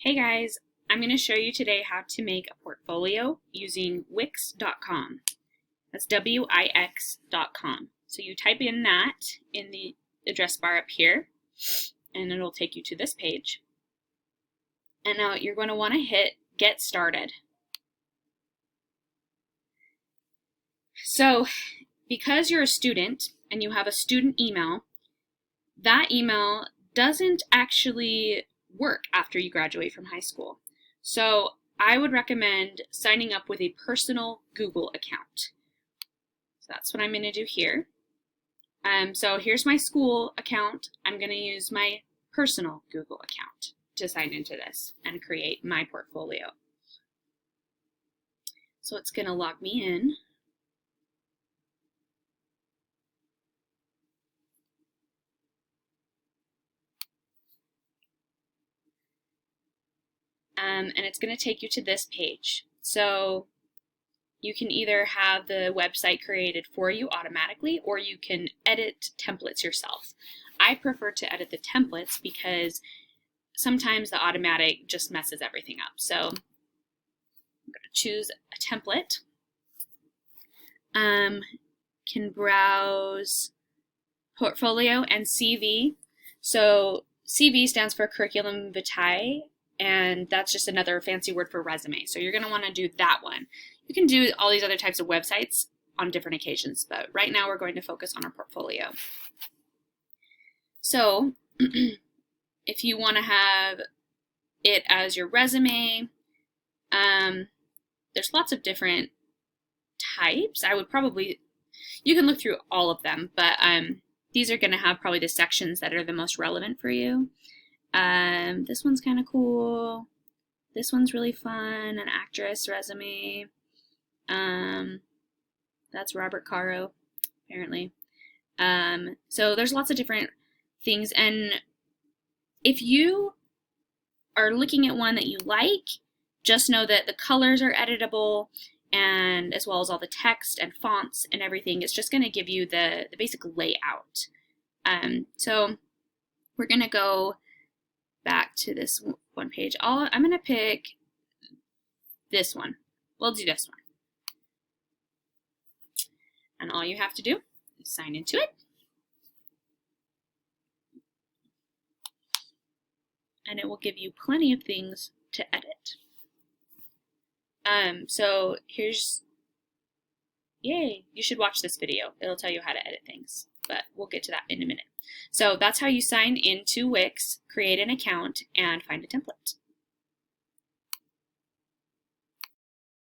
Hey guys, I'm going to show you today how to make a portfolio using Wix.com. That's Wix.com. So you type in that in the address bar up here, and it'll take you to this page. And now you're going to want to hit Get Started. So because you're a student and you have a student email, that email doesn't actually work after you graduate from high school. So I would recommend signing up with a personal Google account. So that's what I'm going to do here. So here's my school account. I'm going to use my personal Google account to sign into this and create my portfolio. So it's going to log me in. And it's going to take you to this page. So you can either have the website created for you automatically, or you can edit templates yourself. I prefer to edit the templates because sometimes the automatic just messes everything up. So I'm going to choose a template. Can browse portfolio and CV. So CV stands for curriculum vitae, and that's just another fancy word for resume. So you're going to want to do that one. You can do all these other types of websites on different occasions, but right now we're going to focus on our portfolio. So if you want to have it as your resume, there's lots of different types. You can look through all of them, but these are going to have probably the sections that are the most relevant for you. This one's kind of cool. This one's really fun, an actress resume. That's Robert Caro, apparently. So there's lots of different things, and if you are looking at one that you like, just know that the colors are editable, and as well as all the text and fonts and everything. It's just going to give you the basic layout. So we're going to go back to this one page. I'm going to pick this one. We'll do this one. And all you have to do is sign into it. And it will give you plenty of things to edit. So here's, yay, you should watch this video. It'll tell you how to edit things, but we'll get to that in a minute. So that's how you sign into Wix, create an account, and find a template.